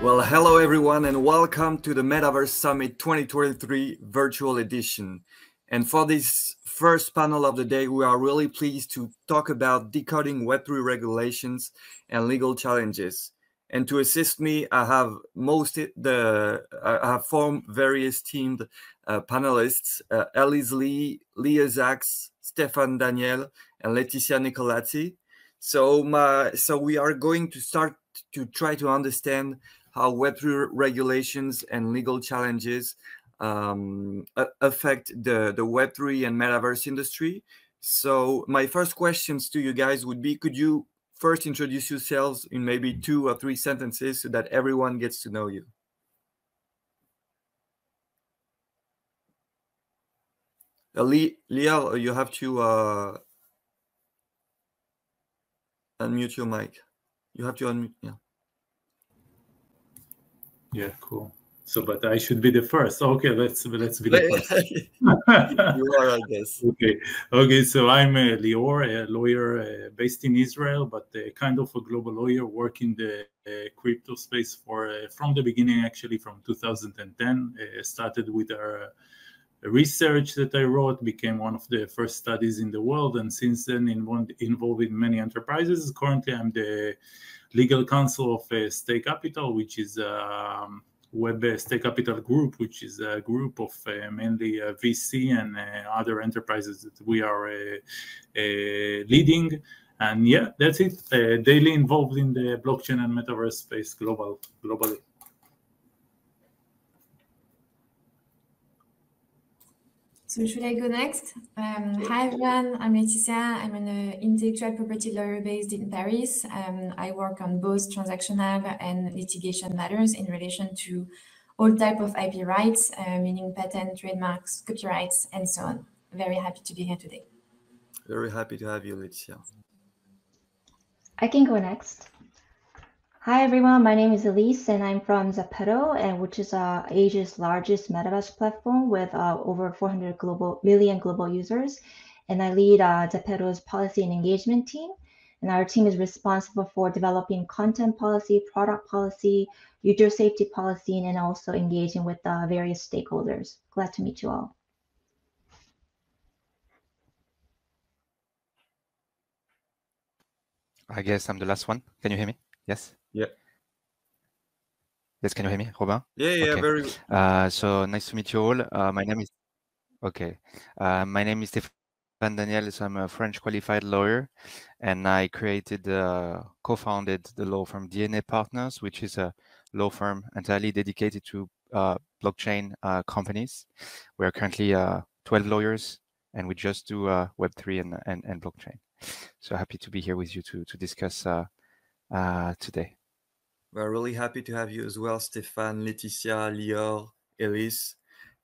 Well, hello everyone and welcome to the Metaverse Summit 2023 virtual edition. And for this first panel of the day, we are really pleased to talk about decoding Web3 regulations and legal challenges. And to assist me, I have formed various teamed panelists, Elyse Lee, Zaks, Stéphane Daniel, and Laetitia Nicolazzi. So we are going to start to try to understand how Web3 regulations and legal challenges affect the Web3 and Metaverse industry. So my first questions to you guys would be, could you first introduce yourselves in maybe 2 or 3 sentences so that everyone gets to know you? Lior, you have to unmute your mic. You have to unmute, yeah. Yeah, cool. So, but I should be the first. Okay, let's be the first. You are, I guess. Okay. So I'm Lior, a lawyer based in Israel, but kind of a global lawyer, working the crypto space from the beginning, actually from 2010. Started with our research that I wrote, became one of the first studies in the world, and since then involved in many enterprises. Currently, I'm the legal counsel of Stake Capital, which is Web Stake Capital Group, which is a group of mainly VC and other enterprises that we are leading. And yeah, that's it. Daily involved in the blockchain and metaverse space globally. So should I go next? Hi everyone, I'm Laetitia. I'm an intellectual property lawyer based in Paris. I work on both transactional and litigation matters in relation to all type of IP rights, meaning patent, trademarks, copyrights, and so on. Very happy to be here today. Very happy to have you, Laetitia. I can go next. Hi everyone, my name is Elyse and I'm from ZEPETO, which is Asia's largest metaverse platform with over 400 million global users. And I lead ZEPETO's policy and engagement team. And our team is responsible for developing content policy, product policy, user safety policy, and also engaging with various stakeholders. Glad to meet you all. I guess I'm the last one. Can you hear me? Yes? Yeah. Yes, can you hear me, Robin? Yeah, okay. Very good. So nice to meet you all. My name is Stéphane Daniel. So I'm a French qualified lawyer, and I co-founded the law firm DNA Partners, which is a law firm entirely dedicated to blockchain companies. We are currently 12 lawyers, and we just do Web3 and blockchain. So happy to be here with you to discuss today. We're really happy to have you as well, Stéphane, Laetitia, Lior, Elyse.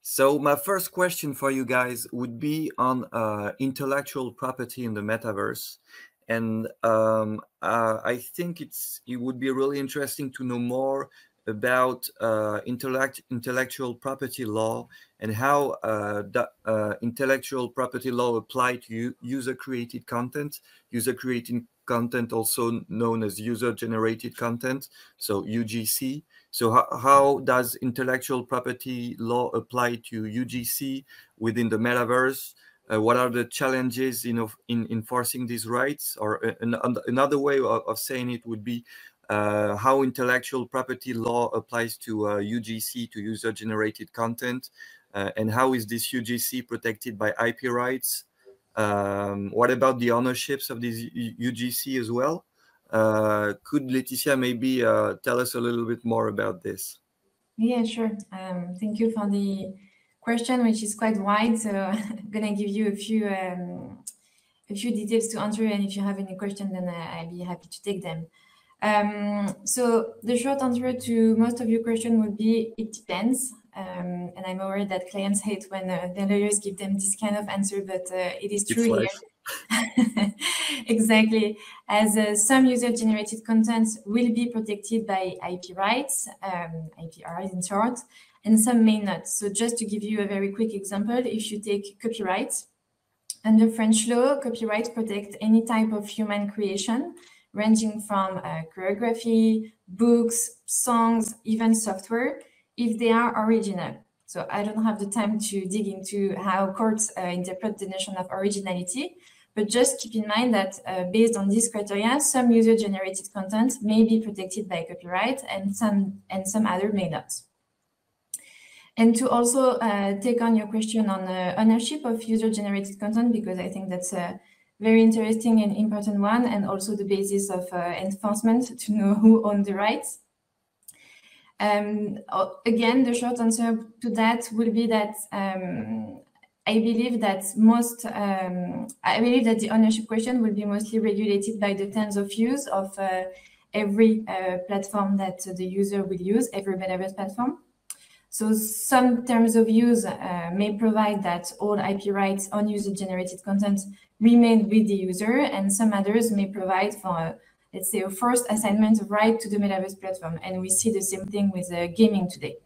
So my first question for you guys would be on intellectual property in the metaverse. And I think it would be really interesting to know more about intellectual property law and how intellectual property law apply to user-created content, content also known as user-generated content, so UGC. So how does intellectual property law apply to UGC within the metaverse? What are the challenges in enforcing these rights? Or another way of saying it would be how intellectual property law applies to UGC, to user-generated content, and how is this UGC protected by IP rights? What about the ownerships of these UGC as well? Could Laetitia maybe tell us a little bit more about this? Yeah, sure. Thank you for the question, which is quite wide. So I'm gonna give you a few details to answer, and if you have any questions, then I'll be happy to take them. So the short answer to most of your question would be it depends. And I'm aware that clients hate when their lawyers give them this kind of answer, but it is true here. Exactly. As some user-generated content will be protected by IP rights, IPRs in short, and some may not. So just to give you a very quick example, if you take copyright, under French law, copyright protects any type of human creation, ranging from choreography, books, songs, even software, if they are original. So I don't have the time to dig into how courts interpret the notion of originality, but just keep in mind that based on these criteria, some user-generated content may be protected by copyright and some other may not. And to also take on your question on ownership of user-generated content, because I think that's a very interesting and important one, and also the basis of enforcement to know who owns the rights. Again, the short answer to that will be that I believe that the ownership question will be mostly regulated by the terms of use of every platform that the user will use, every Metaverse platform. So some terms of use may provide that all IP rights on user-generated content remain with the user, and some others may provide for let's say, a first assignment of right to the Metaverse platform. And we see the same thing with gaming today.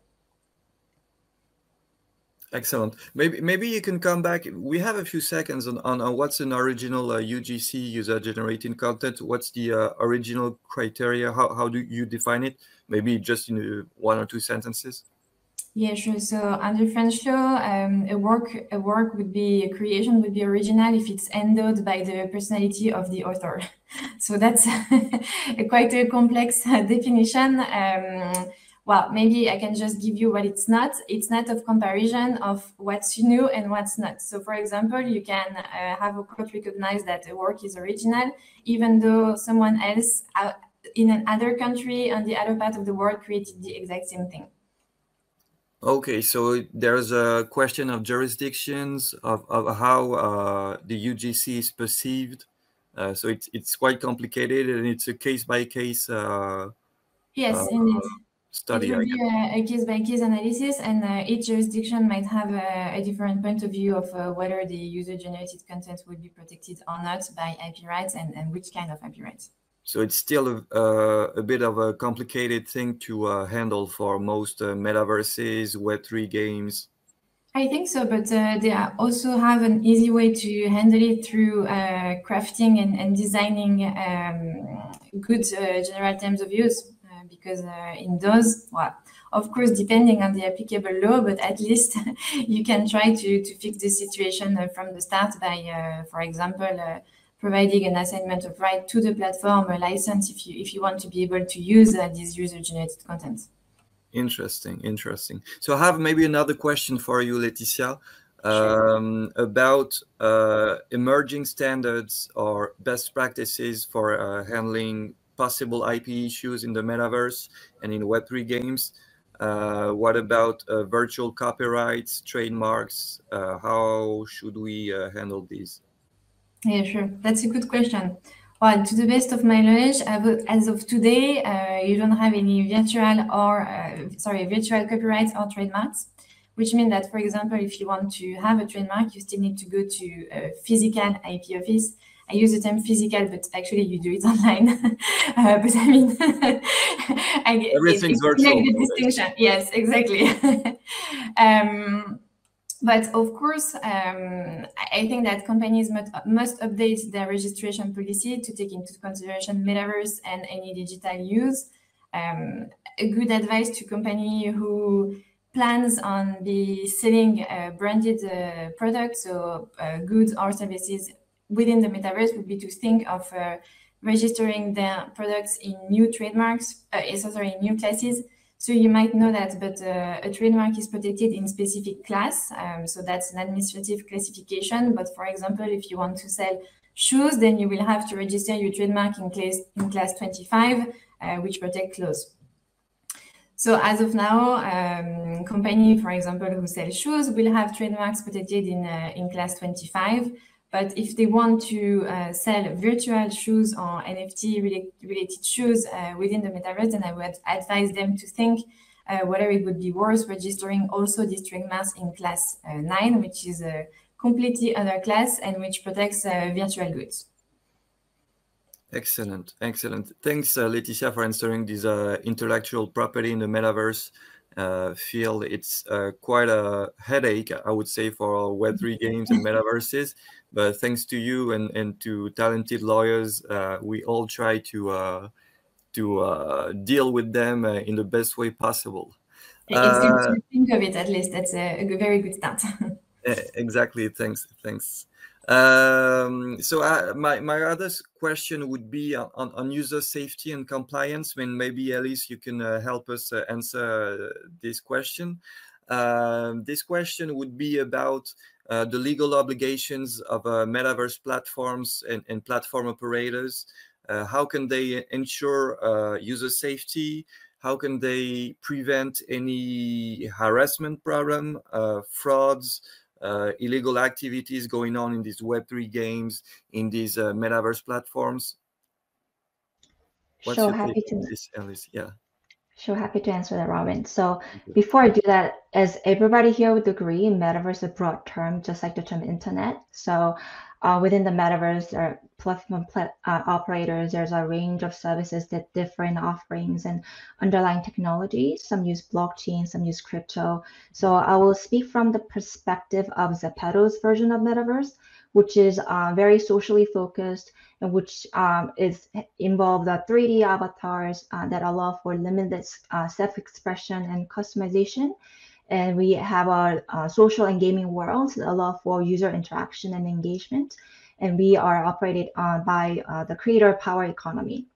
Excellent. Maybe you can come back. We have a few seconds on what's an original UGC, user-generated content. What's the original criteria? How do you define it? Maybe just in 1 or 2 sentences. Yeah, sure. So under French law, a creation would be original if it's endowed by the personality of the author. So that's quite a complex definition. Well, maybe I can just give you what it's not. It's not of comparison of what's new and what's not. So for example, you can have a court recognize that a work is original, even though someone else in another country on the other part of the world created the exact same thing. Okay, so there's a question of jurisdictions, of how the UGC is perceived. So it's quite complicated, and it's a case-by-case yes, indeed. Study. It will be a case-by-case analysis, and each jurisdiction might have a different point of view of whether the user-generated content will be protected or not by IP rights and which kind of IP rights. So it's still a bit of a complicated thing to handle for most metaverses, Web3 games. I think so, but they also have an easy way to handle it through crafting and designing good general terms of use. Because in those, well, of course, depending on the applicable law, but at least you can try to fix the situation from the start by, for example, providing an assignment of right to the platform, a license if you want to be able to use this user-generated content. Interesting. So I have maybe another question for you, Laetitia, about emerging standards or best practices for handling possible IP issues in the Metaverse and in Web3 games. What about virtual copyrights, trademarks? How should we handle these? Yeah, sure. That's a good question. Well, to the best of my knowledge, as of today, you don't have any virtual copyrights or trademarks, which means that, for example, if you want to have a trademark, you still need to go to a physical IP office. I use the term physical, but actually you do it online. But I mean, everything's virtual. Make the distinction. Yes, exactly. But of course, I think that companies must update their registration policy to take into consideration Metaverse and any digital use. A good advice to company who plans on be selling branded products or goods or services within the Metaverse would be to think of registering their products in new trademarks, in new classes. So you might know that, but a trademark is protected in specific class. So that's an administrative classification. But for example, if you want to sell shoes, then you will have to register your trademark in class 25, which protect clothes. So as of now, company, for example, who sell shoes will have trademarks protected in class 25. But if they want to sell virtual shoes or NFT-related shoes within the Metaverse, then I would advise them to think whether it would be worth registering also these trademarks in class 9, which is a completely other class and which protects virtual goods. Excellent. Thanks, Laetitia, for answering this intellectual property in the Metaverse field. It's quite a headache, I would say, for Web3 games and metaverses. But thanks to you and to talented lawyers, we all try to deal with them in the best way possible. It's good to think of it, at least. That's a very good start. Exactly. Thanks. So my other question would be on user safety and compliance. When maybe Elyse, you can help us answer this question. This question would be about the legal obligations of metaverse platforms and platform operators. How can they ensure user safety? How can they prevent any harassment problem, frauds, illegal activities going on in these Web3 games, in these metaverse platforms? What's your take on this, Elyse? Yeah. Sure, happy to answer that, Robin. So before I do that, as everybody here would agree, metaverse is a broad term, just like the term internet. So within the metaverse platform operators, there's a range of services that differ in offerings and underlying technologies. Some use blockchain, some use crypto. So I will speak from the perspective of ZEPETO's version of metaverse, which is very socially focused, and which is involved 3D avatars that allow for limitless self-expression and customization. And we have our social and gaming worlds that allow for user interaction and engagement. And we are operated by the creator power economy.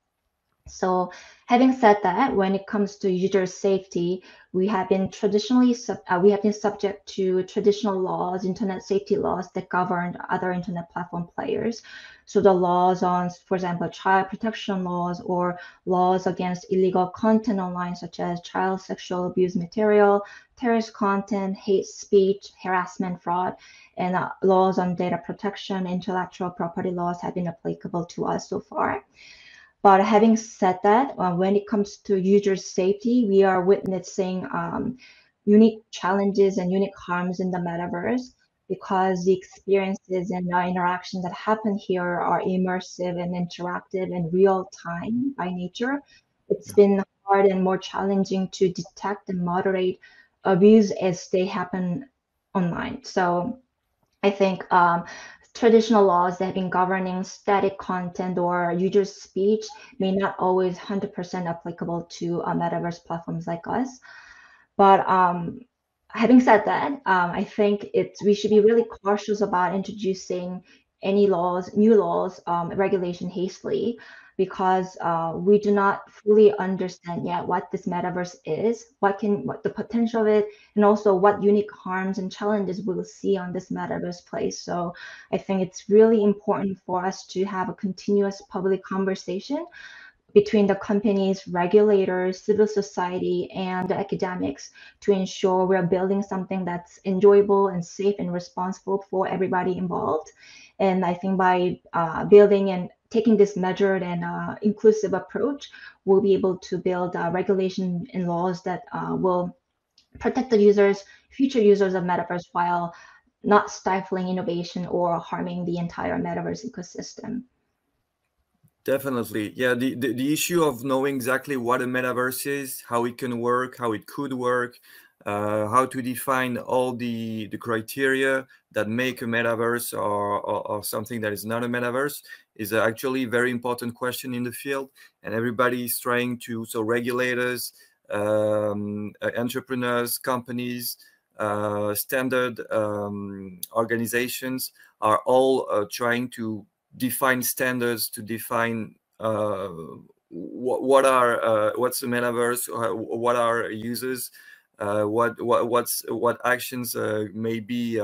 So having said that, when it comes to user safety, we have been subject to traditional laws, internet safety laws that govern other internet platform players. So the laws on, for example, child protection laws or laws against illegal content online, such as child sexual abuse material, terrorist content, hate speech, harassment, fraud, and laws on data protection, intellectual property laws have been applicable to us so far. But having said that, when it comes to user safety, we are witnessing unique challenges and unique harms in the metaverse, because the experiences and interactions that happen here are immersive and interactive and real time by nature. It's been hard and more challenging to detect and moderate abuse as they happen online. So I think traditional laws that have been governing static content or user speech may not always 100% applicable to metaverse platforms like us. But having said that, I think we should be really cautious about introducing any new laws, regulation hastily, because we do not fully understand yet what this metaverse is, what the potential of it, and also what unique harms and challenges we'll see on this metaverse place. So I think it's really important for us to have a continuous public conversation between the companies, regulators, civil society, and the academics to ensure we're building something that's enjoyable and safe and responsible for everybody involved. And I think by building and taking this measured and inclusive approach, we'll be able to build regulation and laws that will protect the future users of metaverse, while not stifling innovation or harming the entire metaverse ecosystem. Definitely. Yeah, the issue of knowing exactly what a metaverse is, how it can work, how it could work, how to define all the criteria that make a metaverse or something that is not a metaverse is actually a very important question in the field. And everybody is trying to, so regulators, entrepreneurs, companies, standard organizations are all trying to define standards, to define what's the metaverse, what are users, what actions maybe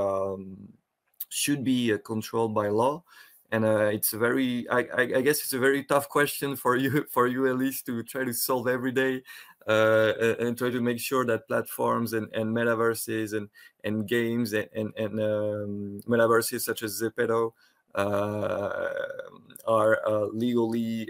should be controlled by law. And it's a very, I guess it's a very tough question for you, Elyse, to try to solve every day, and try to make sure that platforms and metaverses and games and metaverses such as ZEPETO are legally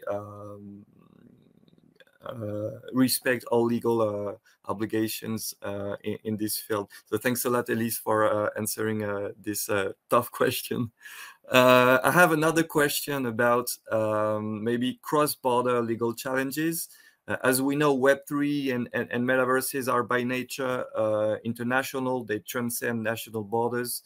respect all legal obligations in this field. So thanks a lot, Elyse, for answering this tough question. I have another question about maybe cross-border legal challenges. As we know, Web3 and metaverses are by nature international. They transcend national borders.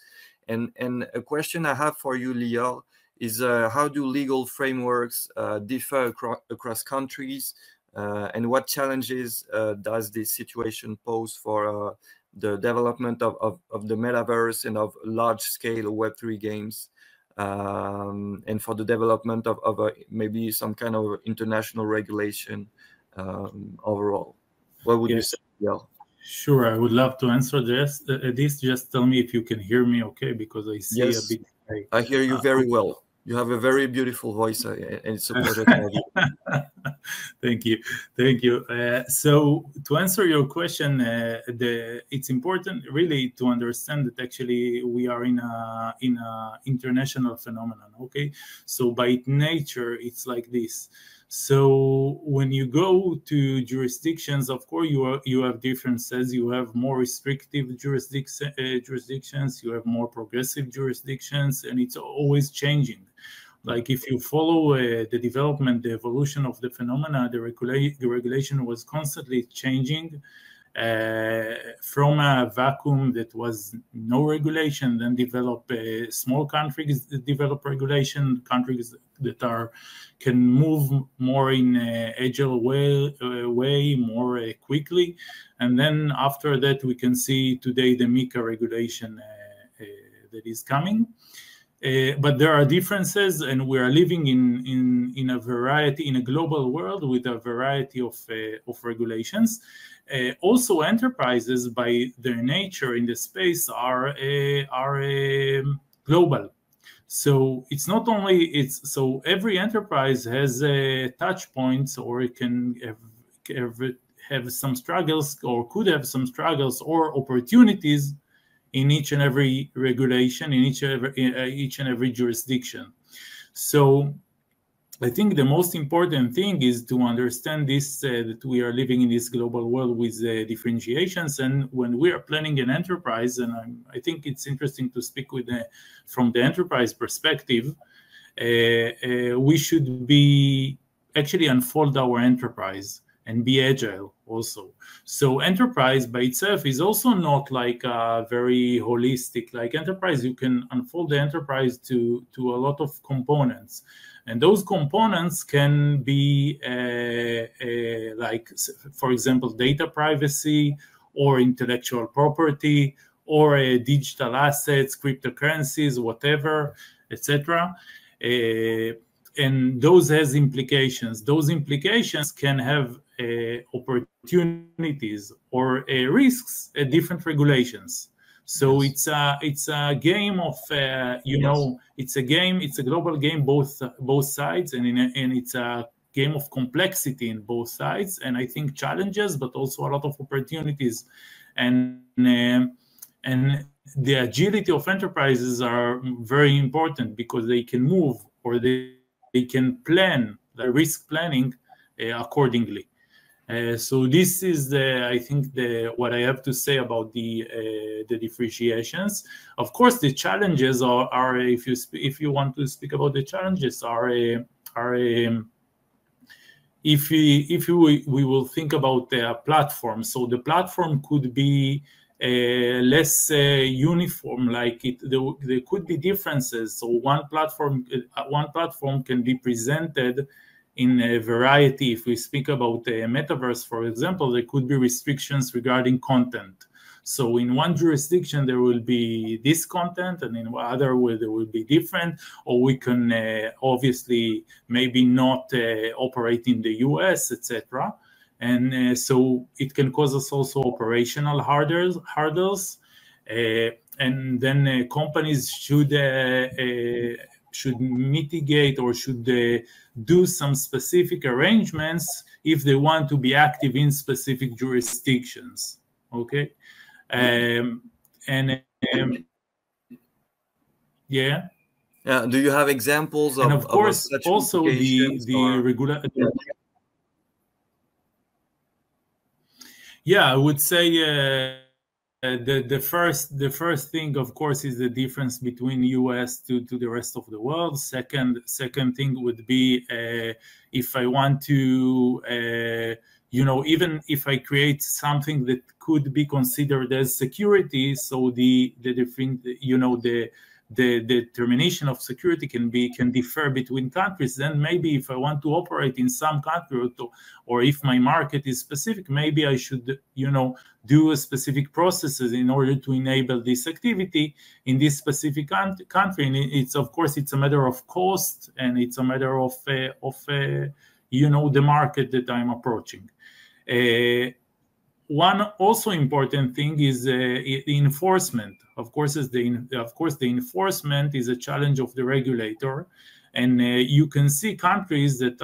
And a question I have for you, Lior, is how do legal frameworks differ across countries? And what challenges does this situation pose for the development of the metaverse and of large-scale Web3 games? And for the development of maybe some kind of international regulation overall? What would you say, Lior? Sure, I would love to answer this. Just tell me if you can hear me, okay? Because I see a big. I hear you very well. You have a very beautiful voice, and it's a pleasure to have you. Thank you, thank you. So to answer your question, it's important really to understand that actually we are in a international phenomenon. Okay, so by nature it's like this. So when you go to jurisdictions, of course, you have differences. You have more restrictive jurisdictions. You have more progressive jurisdictions, and it's always changing. Like if you follow the development, the evolution of the phenomena, the regulation was constantly changing from a vacuum that was no regulation, then develop small countries develop regulation, countries that can move more in agile way more quickly, and then after that we can see today the Mika regulation that is coming. But there are differences, and we are living in a variety, in a global world with a variety of regulations. Also, enterprises by their nature in the space are global. So it's not only so every enterprise has touch points, or it can have some struggles, or could have some struggles or opportunities in each and every regulation, in each and every jurisdiction. So I think the most important thing is to understand this, that we are living in this global world with differentiations. And when we are planning an enterprise, and I think it's interesting to speak from the enterprise perspective, we should be actually unfold our enterprise and be agile also. So enterprise by itself is also not like very holistic. Like enterprise, you can unfold the enterprise to a lot of components. And those components can be like, for example, data privacy or intellectual property or digital assets, cryptocurrencies, whatever, etc. And those has implications. Those implications can have opportunities or risks at different regulations. So yes. It's a game of it's a global game, both sides, and it's a game of complexity in both sides, and I think challenges, but also a lot of opportunities, and the agility of enterprises are very important because they can move, or they can plan, the risk planning accordingly. So this is I think what I have to say about the differentiations. Of course, the challenges are if you want to speak about the challenges are if we will think about the platform. So the platform could be less uniform. Like there could be differences. So one platform can be presented in a variety. If we speak about the metaverse, for example, there could be restrictions regarding content. So in one jurisdiction, there will be this content, and in other there will be different, or we can obviously maybe not operate in the US, etc. And so it can cause us also operational hurdles. And then companies should mitigate, or should do some specific arrangements if they want to be active in specific jurisdictions. Okay, yeah. Do you have examples and of course such also the regular? Yeah, I would say. The first thing, of course, is the difference between US to the rest of the world. Second thing would be if I want to even if I create something that could be considered as security, so the different, the determination of security can differ between countries. Then maybe if I want to operate in some country, or if my market is specific, maybe I should do a specific processes in order to enable this activity in this specific country. And it's, of course, it's a matter of cost, and it's a matter of the market that I'm approaching. One also important thing is the enforcement. Of course, the enforcement is a challenge of the regulator, and you can see countries that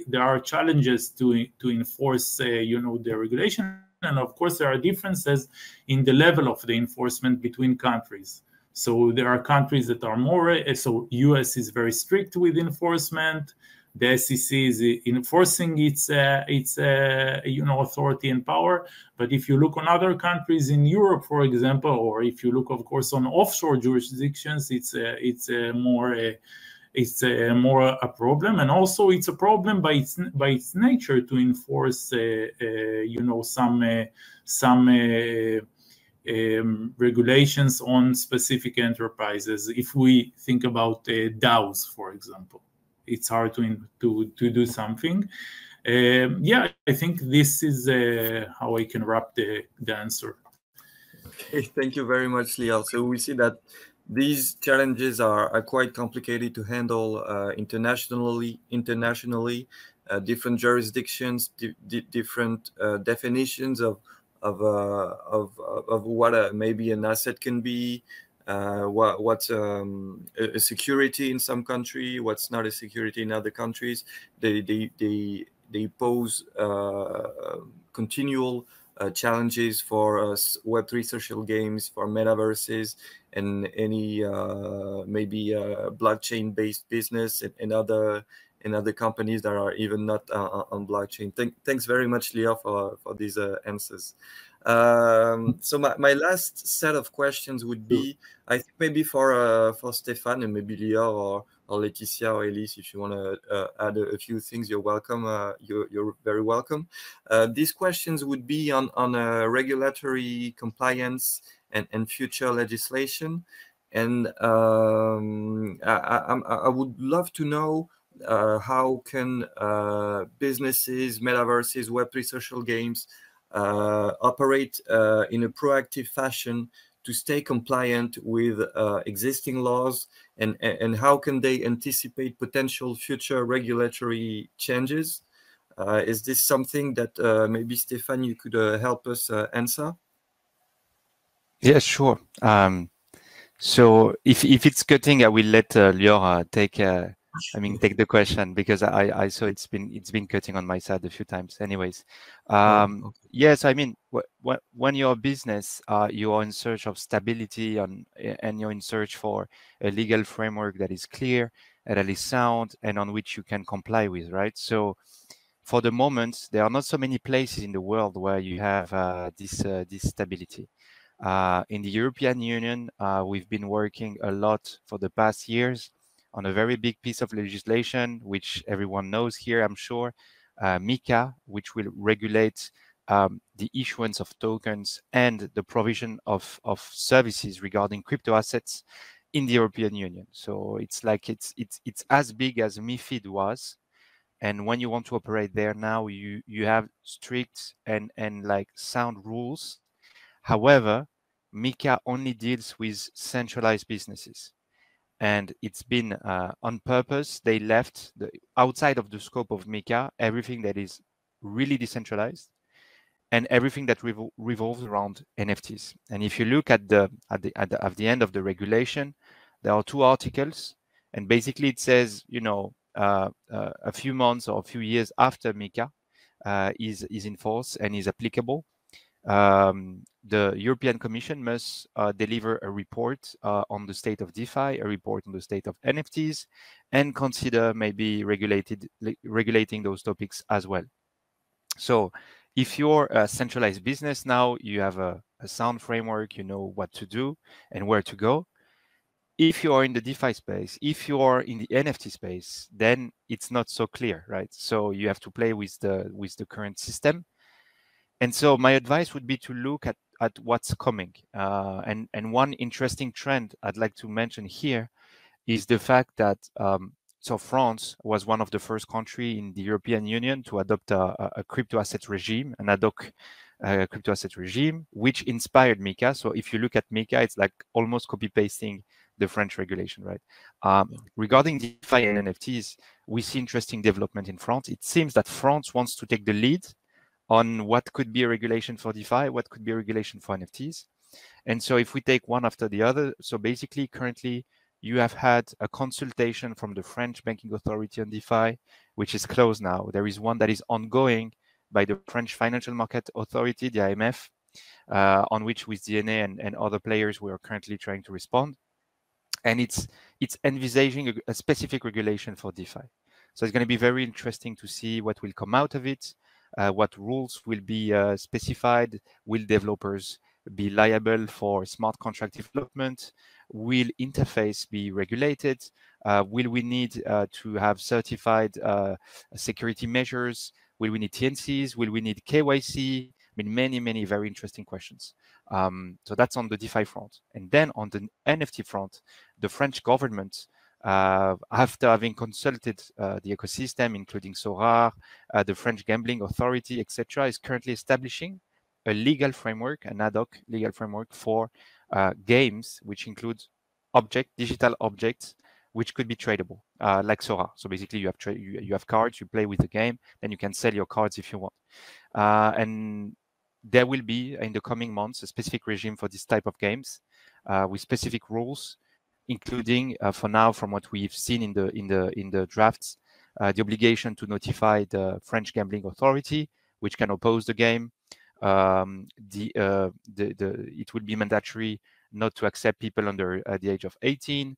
there are challenges to enforce the regulation, and of course there are differences in the level of the enforcement between countries. So there are countries that are more. So US is very strict with enforcement. The SEC is enforcing its authority and power. But if you look on other countries in Europe, for example, or if you look, of course, on offshore jurisdictions, it's more a problem, and also it's a problem by its nature to enforce some regulations on specific enterprises. If we think about DAOs, for example, it's hard to do something. I think this is how I can wrap the answer. Okay, thank you very much, Lior. So we see that these challenges are quite complicated to handle internationally. Different jurisdictions, different definitions of what maybe an asset can be. What's a security in some country, what's not a security in other countries. They pose continual challenges for Web3 social games, for metaverses, and any maybe blockchain-based business and other companies that are even not on blockchain. Thanks very much, Lior, for these answers. So my last set of questions would be, I think maybe for Stéphane and maybe Lior or Laetitia or Elyse, if you want to add a few things, you're welcome. You're very welcome. These questions would be on regulatory compliance and future legislation, and I would love to know how can businesses, metaverses, Web3 social games operate in a proactive fashion to stay compliant with existing laws, and how can they anticipate potential future regulatory changes? Is this something that maybe Stéphane, you could help us answer? Yeah, sure. So if it's cutting, I will let Lior take the question, because I saw it's been cutting on my side a few times. Anyways, okay. Yes, I mean, when you're a business, you are in search of stability, and you're in search for a legal framework that is clear, that is sound, and on which you can comply with, right? So for the moment, there are not so many places in the world where you have this stability. In the European Union, we've been working a lot for the past years on a very big piece of legislation, which everyone knows here, I'm sure, Mika, which will regulate the issuance of tokens and the provision of services regarding crypto assets in the European Union. So it's like it's as big as MiFID was. And when you want to operate there now, you have strict and like sound rules. However, Mika only deals with centralized businesses. And it's been on purpose. They left outside of the scope of Mika everything that is really decentralized and everything that revolves around NFTs. And if you look at the end of the regulation, there are 2 articles, and basically it says, a few months or a few years after Mika is in force and is applicable, the European Commission must deliver a report on the state of DeFi, a report on the state of NFTs, and consider maybe regulating those topics as well. So if you're a centralized business now, you have a sound framework, you know what to do and where to go. If you are in the DeFi space, if you are in the NFT space, then it's not so clear, right? So you have to play with the current system. And so my advice would be to look at what's coming. And one interesting trend I'd like to mention here is the fact that so France was one of the first countries in the European Union to adopt a crypto asset regime, an ad hoc crypto asset regime, which inspired Mika. So if you look at Mika, it's like almost copy pasting the French regulation, right? Regarding DeFi and NFTs, we see interesting development in France. It seems that France wants to take the lead on what could be a regulation for DeFi, what could be a regulation for NFTs. And so if we take one after the other, so basically currently you have had a consultation from the French Banking Authority on DeFi, which is closed now. There is one that is ongoing by the French Financial Market Authority, the IMF, on which with DNA and other players we are currently trying to respond. And it's envisaging a specific regulation for DeFi. So it's going to be very interesting to see what will come out of it, what rules will be specified, will developers be liable for smart contract development, will interface be regulated, will we need to have certified security measures, will we need TNCs, will we need KYC? I mean, many very interesting questions. So that's on the DeFi front. And then on the NFT front, the French government, after having consulted the ecosystem, including SORAR, the French Gambling Authority, etc., is currently establishing a legal framework, an ad hoc legal framework for games, which includes digital objects, which could be tradable, like SORAR. So basically, you have cards, you play with the game, then you can sell your cards if you want. And there will be in the coming months a specific regime for this type of games with specific rules, including for now, from what we've seen in the drafts, the obligation to notify the French Gambling Authority, which can oppose the game. It will be mandatory not to accept people under the age of 18.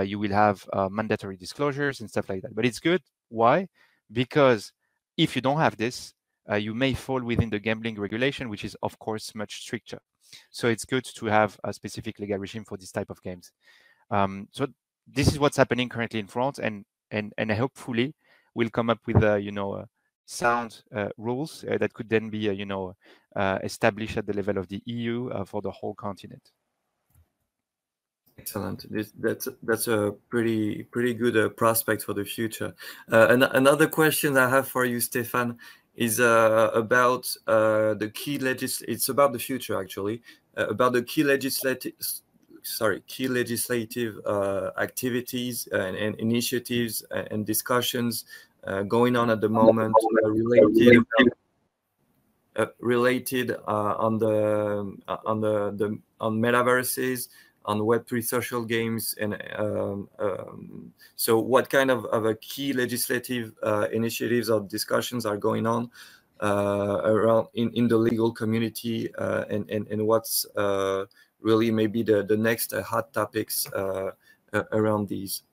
You will have mandatory disclosures and stuff like that. But it's good. Why? Because if you don't have this, you may fall within the gambling regulation, which is, of course, much stricter. So it's good to have a specific legal regime for this type of games. So this is what's happening currently in France, and hopefully we'll come up with sound rules that could then be established at the level of the EU for the whole continent. Excellent. That's a pretty good prospect for the future. Another question I have for you, Stéphane, is about the key It's about the future, actually, about the key legislative activities and initiatives and discussions going on at the moment related on metaverses, on Web3 social games, and so what kind of a key legislative initiatives or discussions are going on around in the legal community, and what's really maybe the next hot topics around these?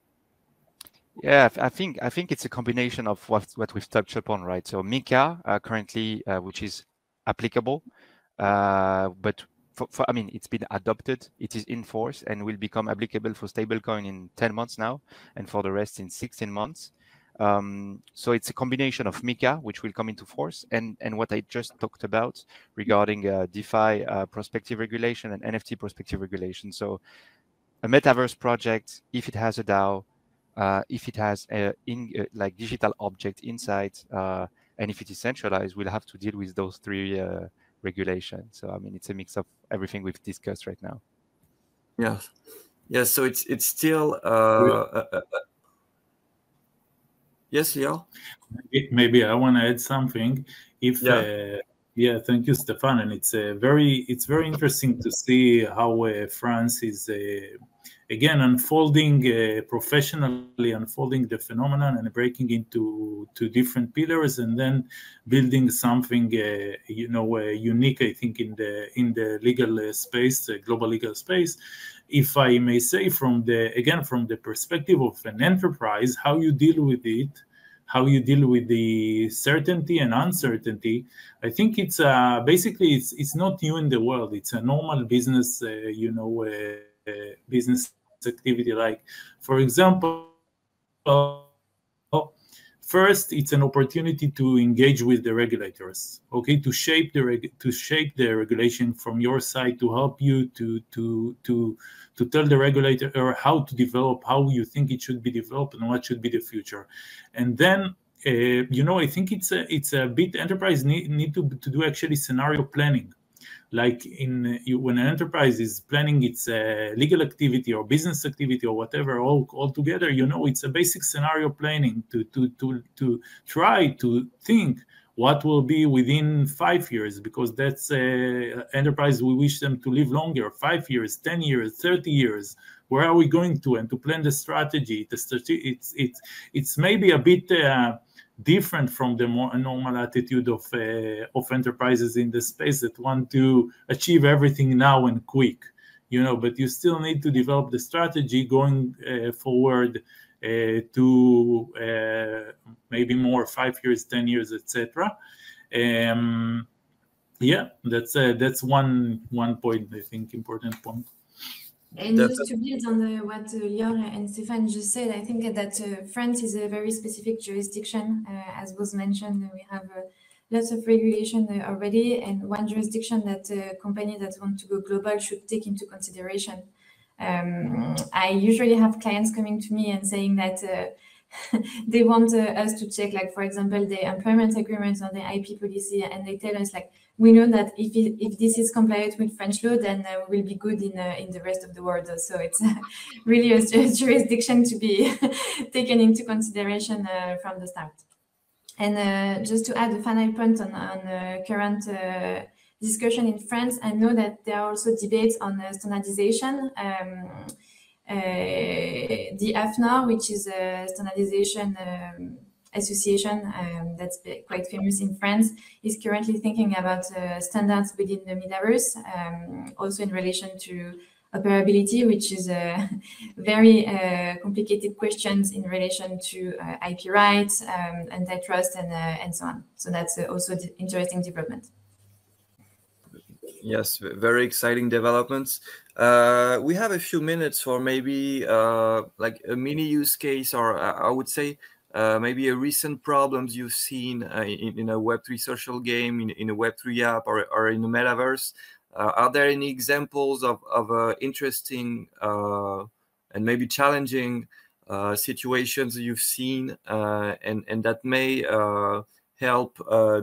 Yeah, I think it's a combination of what we've touched upon, right? So Mika currently, which is applicable, but I mean, it's been adopted, it is in force, and will become applicable for stablecoin in 10 months now, and for the rest in 16 months. So it's a combination of Mika, which will come into force, and what I just talked about regarding DeFi prospective regulation and NFT prospective regulation. So a metaverse project, if it has a DAO, if it has like digital object inside, and if it is centralized, we'll have to deal with those three regulations. So I mean, it's a mix of everything we've discussed right now. So it's still yes, Lior? Maybe I want to add something. Thank you, Stéphane. And it's very interesting to see how France is again professionally unfolding the phenomenon and breaking into two different pillars, and then building something unique, I think, in the legal space, global legal space. If I may say, from the perspective of an enterprise, how you deal with it, how you deal with the certainty and uncertainty, I think it's basically it's not new in the world. It's a normal business, business activity. Like, for example, first, it's an opportunity to engage with the regulators, okay, to shape the regulation from your side, to help you to tell the regulator or how to develop, how you think it should be developed, and what should be the future. And then, I think it's a bit enterprise need to do actually scenario planning. Like when an enterprise is planning its legal activity or business activity or whatever all together, it's a basic scenario planning to try to think what will be within 5 years, because that's enterprise, we wish them to live longer, 5 years, 10 years, 30 years. Where are we going to? And to plan the strategy. It's maybe a bit different from the more normal attitude of enterprises in the space that want to achieve everything now and quick, but you still need to develop the strategy going forward to maybe more 5 years, 10 years, etc. Yeah, that's one point, I think, important point. And just to build on what Lior and Stéphane just said, I think that France is a very specific jurisdiction. As was mentioned, we have lots of regulation already, and one jurisdiction that companies that want to go global should take into consideration. I usually have clients coming to me and saying that they want us to check, like, for example, the employment agreements or the IP policy, and they tell us, like, we know that if this is compliant with French law, then we will be good in the rest of the world. So it's really a jurisdiction to be taken into consideration from the start. And just to add a final point on current discussion in France, I know that there are also debates on standardization. The AFNOR, which is a standardization association that's quite famous in France, is currently thinking about standards within the Metaverse, also in relation to operability, which is a very complicated questions in relation to IP rights, antitrust, and so on. So that's also the interesting development. Yes, very exciting developments. We have a few minutes for maybe like a mini use case, or I would say maybe a recent problems you've seen in a Web3 social game, in a Web3 app, or in the Metaverse. Are there any examples of interesting and maybe challenging situations you've seen and that may help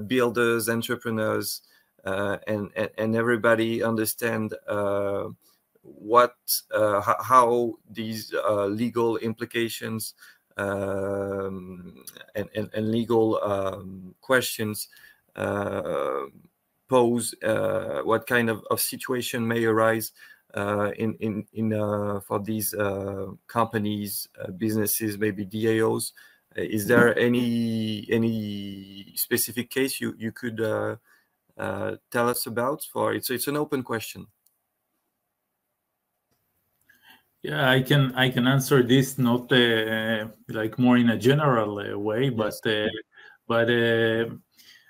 builders, entrepreneurs, and everybody understand how these legal implications and legal questions pose, what kind of situation may arise for these companies, businesses, maybe DAOs. Is there any specific case you could tell us about? It's an open question. Yeah, I can answer this, not like more in a general way, but Yes.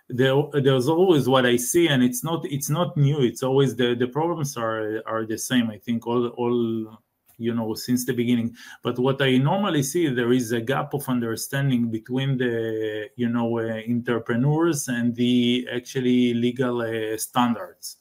There's always what I see, and it's not new. It's always the problems are the same. I think all since the beginning. But what I normally see, there is a gap of understanding between the entrepreneurs and the actually legal standards.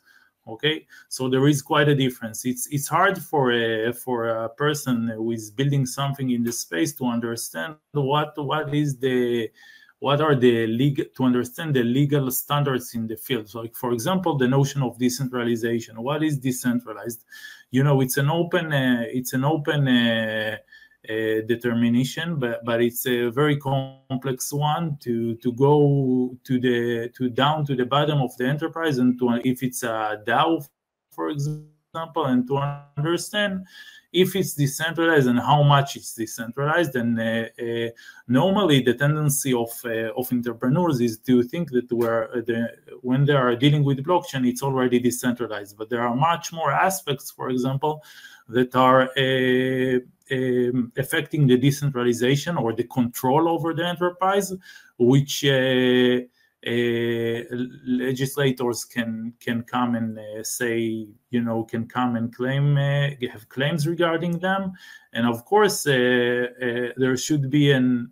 Okay, so there is quite a difference. It's hard for a person who is building something in the space to understand what are the legal, to understand the legal standards in the field. So, like, for example, the notion of decentralization. What is decentralized? It's an open determination, but it's a very complex one to go down to the bottom of the enterprise, and if it's a DAO, for example, and to understand if it's decentralized and how much it's decentralized. And normally the tendency of entrepreneurs is to think that when they are dealing with blockchain, it's already decentralized. But there are much more aspects, for example, that are affecting the decentralization or the control over the enterprise, which legislators can come and say, can come and claim, have claims regarding them. And of course, there should be an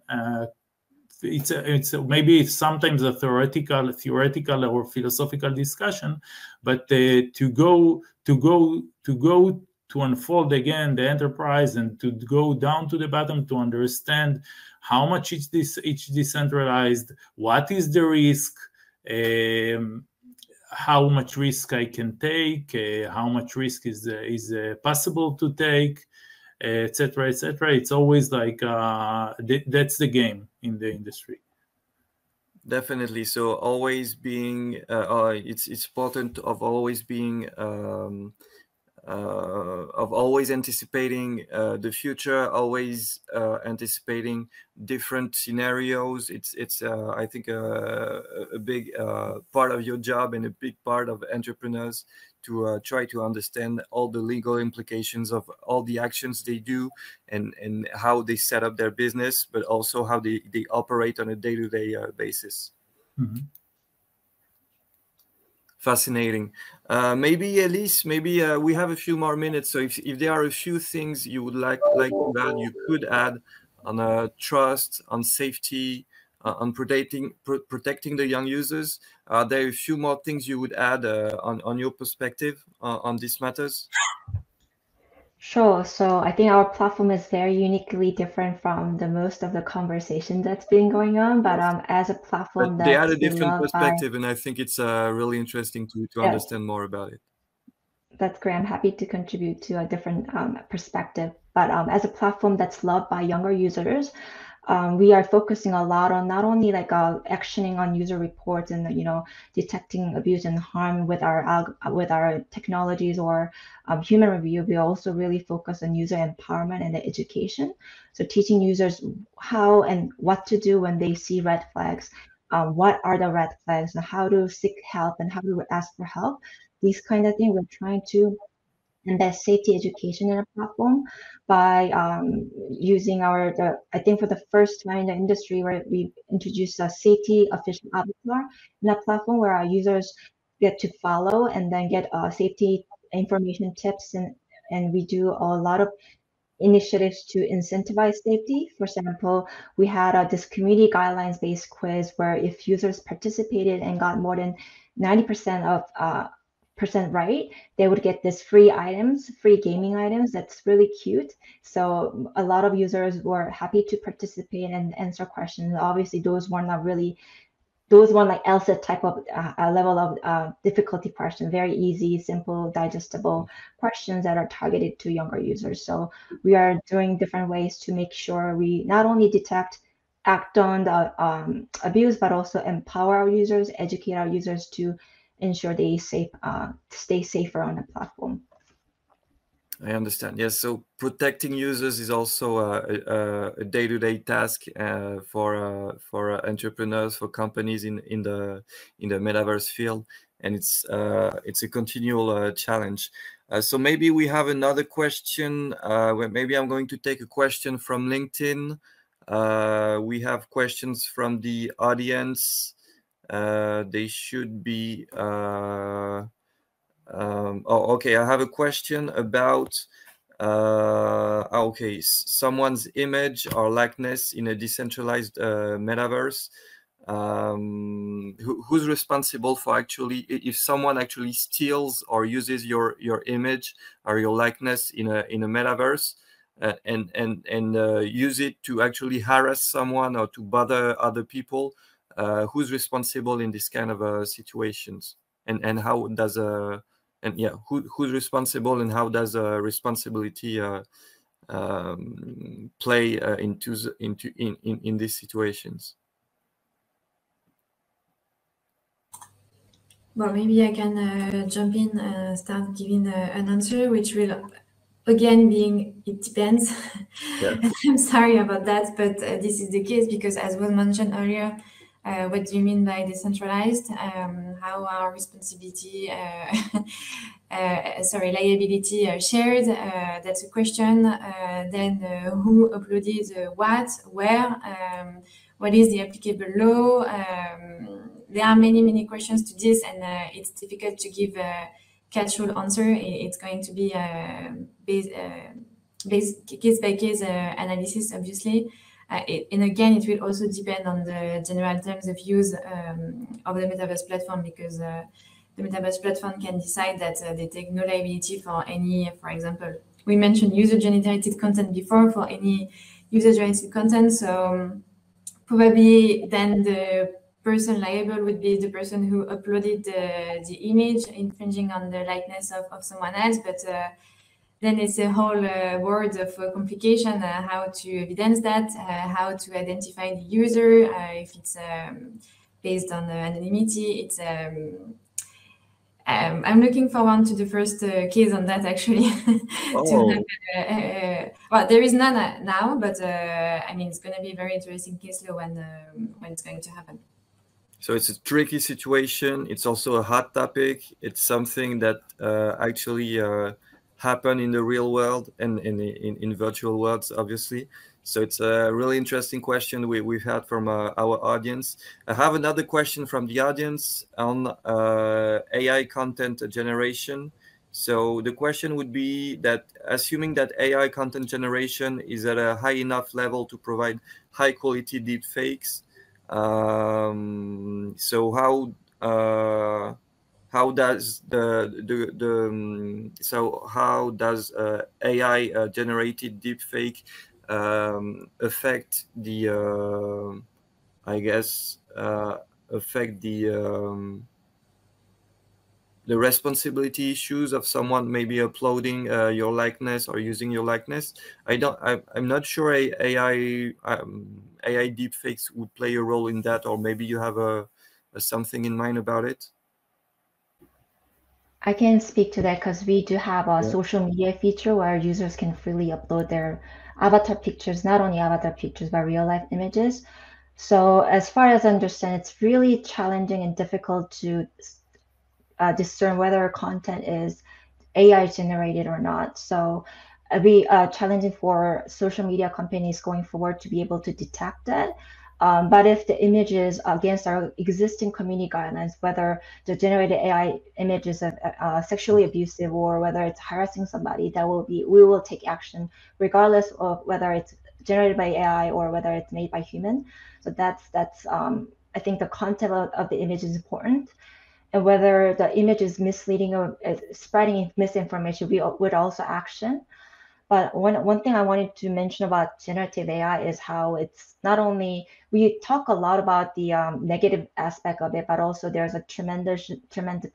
maybe sometimes a theoretical or philosophical discussion, but to unfold again the enterprise and to go down to the bottom to understand how much each decentralized, what is the risk, how much risk I can take, how much risk is possible to take, etc., etc. It's always like that's the game in the industry. Definitely. So always being, it's important of always being, of always anticipating the future, always anticipating different scenarios. It's I think a big part of your job and a big part of entrepreneurs to try to understand all the legal implications of all the actions they do and how they set up their business, but also how they operate on a day-to-day basis. Mm-hmm. Fascinating. Maybe Elyse, maybe we have a few more minutes. So if there are a few things you would like to add, you could add on trust, on safety, on protecting the young users. Are there a few more things you would add on your perspective on these matters? Sure. So I think our platform is very uniquely different from the most of the conversation that's been going on. But as a platform they had a that's different beloved perspective, and I think it's really interesting to understand more about it. That's great. I'm happy to contribute to a different perspective. But as a platform that's loved by younger users, we are focusing a lot on not only like actioning on user reports and detecting abuse and harm with our technologies or human review. We also really focus on user empowerment and education. So teaching users how and what to do when they see red flags, what are the red flags, and how to seek help and how to ask for help. These kind of things we're trying to embed safety education in our platform by using I think for the first time in the industry where we introduced a safety official avatar in a platform where our users get to follow and then get safety information tips, and we do a lot of initiatives to incentivize safety. For example, we had this community guidelines based quiz where if users participated and got more than 90% of right, they would get this free gaming items. That's really cute. So a lot of users were happy to participate and answer questions. Obviously, those weren't like ELSA type of level of difficulty question, very easy, simple, digestible questions that are targeted to younger users. So we are doing different ways to make sure we not only act on the abuse, but also empower our users, educate our users to ensure they stay safer on the platform. I understand. Yes, so protecting users is also a day-to-day task for entrepreneurs, for companies in the metaverse field, and it's a continual challenge. So maybe we have another question. Maybe I'm going to take a question from LinkedIn. We have questions from the audience. They should be. Okay, I have a question about someone's image or likeness in a decentralized metaverse. Who's responsible for if someone actually steals or uses your image or your likeness in a metaverse and use it to actually harass someone or to bother other people? Who's responsible in this kind of situations, and how does who's responsible, and how does responsibility play in these situations? Well, maybe I can jump in and start giving an answer, which will again it depends. Yeah. I'm sorry about that, but this is the case because, as was mentioned earlier, what do you mean by decentralized? How our responsibility, liability shared? That's a question. Then who uploaded what, where? What is the applicable law? there are many questions to this, and it's difficult to give a catch-all answer. It's going to be case by case analysis, obviously. And again, it will also depend on the general terms of use of the Metaverse platform, because the Metaverse platform can decide that they take no liability for any, for example, we mentioned user-generated content before, for any user-generated content. So probably then the person liable would be the person who uploaded the image infringing on the likeness of someone else. But then it's a whole world of complication, how to evidence that, how to identify the user, if it's based on anonymity. It's I'm looking forward to the first case on that, actually. Well, there is none now, but I mean, it's going to be a very interesting case law when it's going to happen. So it's a tricky situation. It's also a hot topic. It's something that actually happen in the real world and in virtual worlds, obviously. So it's a really interesting question we've had from our audience. I have another question from the audience on AI content generation. So the question would be that, assuming that AI content generation is at a high enough level to provide high quality deepfakes, so how does how does AI generated deepfake affect the I guess affect the responsibility issues of someone maybe uploading your likeness or using your likeness? I'm not sure AI deepfakes would play a role in that, or maybe you have a something in mind about it. I can speak to that because we do have a social media feature where users can freely upload their avatar pictures, not only avatar pictures, but real life images. So as far as I understand, it's really challenging and difficult to discern whether content is AI generated or not. So it'll be challenging for social media companies going forward to be able to detect that. But if the image is against our existing community guidelines, whether the generated AI image is sexually abusive or whether it's harassing somebody, we will take action regardless of whether it's generated by AI or whether it's made by human. So that's I think the content of the image is important, and whether the image is misleading or spreading misinformation, we would also action. But one thing I wanted to mention about generative AI is how it's not only, we talk a lot about the negative aspect of it, but also there's a tremendous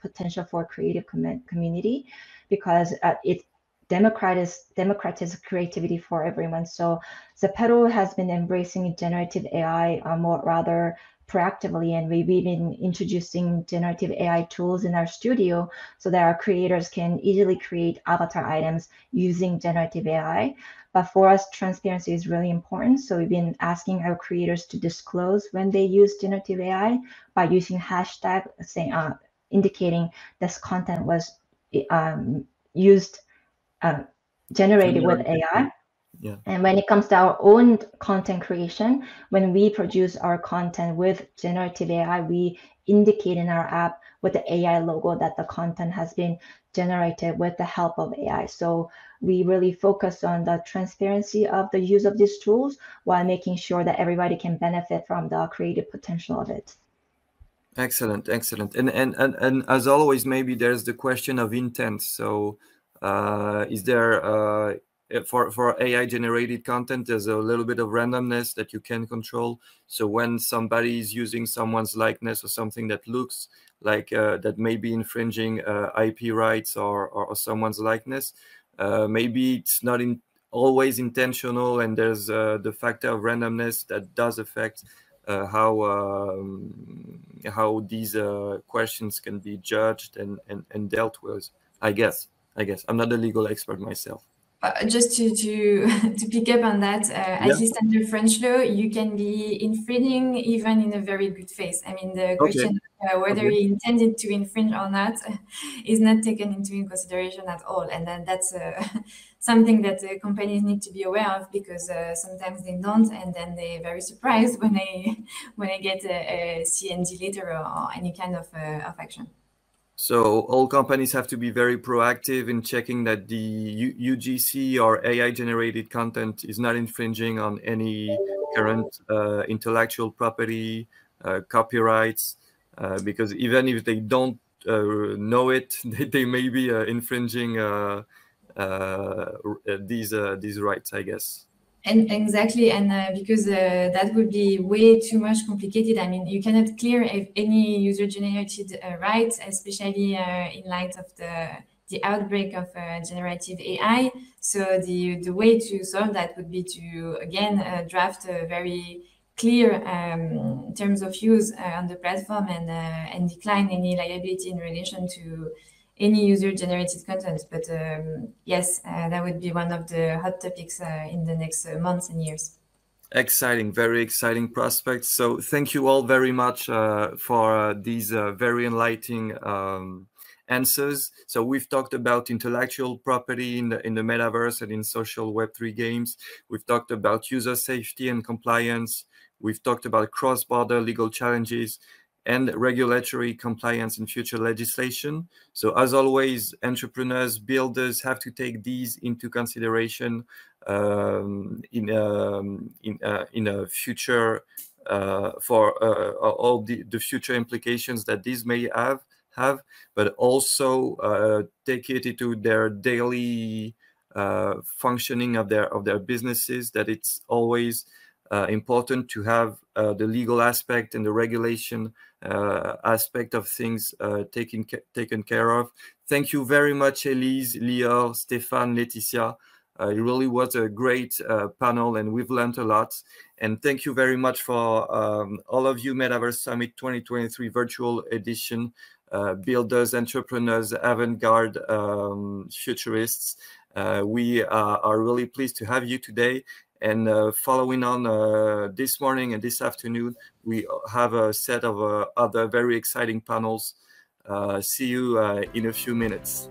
potential for creative community, because it democratizes creativity for everyone. So ZEPETO has been embracing generative AI rather proactively, and we've been introducing generative AI tools in our studio so that our creators can easily create avatar items using generative AI. But for us, transparency is really important. So we've been asking our creators to disclose when they use generative AI by using hashtag saying, indicating this content was generated with AI. Yeah. And when it comes to our own content creation, when we produce our content with generative AI, we indicate in our app with the AI logo that the content has been generated with the help of AI. So we really focus on the transparency of the use of these tools while making sure that everybody can benefit from the creative potential of it. Excellent, excellent. And as always, maybe there's the question of intent. So is there for AI generated content, there's a little bit of randomness that you can control. So when somebody is using someone's likeness or something that looks like that may be infringing IP rights or someone's likeness, maybe it's not always intentional, and there's the factor of randomness that does affect how these questions can be judged and dealt with. I guess I'm not a legal expert myself. Just to pick up on that, at least under French law, you can be infringing even in a very good faith. I mean, the question of whether you intended to infringe or not is not taken into consideration at all, and then that's something that companies need to be aware of, because sometimes they don't, and then they're very surprised when they get a CND letter or any kind of action. So all companies have to be very proactive in checking that the UGC or AI-generated content is not infringing on any current intellectual property, copyrights, because even if they don't know it, they may be infringing these rights, I guess. And exactly, and because that would be way too much complicated. I mean, you cannot clear any user-generated rights, especially in light of the outbreak of generative AI. So the way to solve that would be to, again, draft a very clear terms of use on the platform, and decline any liability in relation to any user-generated content. But yes, that would be one of the hot topics in the next months and years. Exciting, very exciting prospects. So thank you all very much for these very enlightening answers. So we've talked about intellectual property in the metaverse and in social Web3 games. We've talked about user safety and compliance. We've talked about cross-border legal challenges and regulatory compliance in future legislation. So as always, entrepreneurs, builders have to take these into consideration in a future for all the future implications that these may have, but also take it into their daily functioning of their businesses, that it's always important to have the legal aspect and the regulation aspect of things taken care of. Thank you very much, Elyse, Lior, Stéphane, Laetitia. It really was a great panel, and we've learned a lot. And thank you very much for all of you, Metaverse Summit 2023 virtual edition, builders, entrepreneurs, avant-garde futurists. We are really pleased to have you today. And following on this morning and this afternoon, we have a set of other very exciting panels. See you in a few minutes.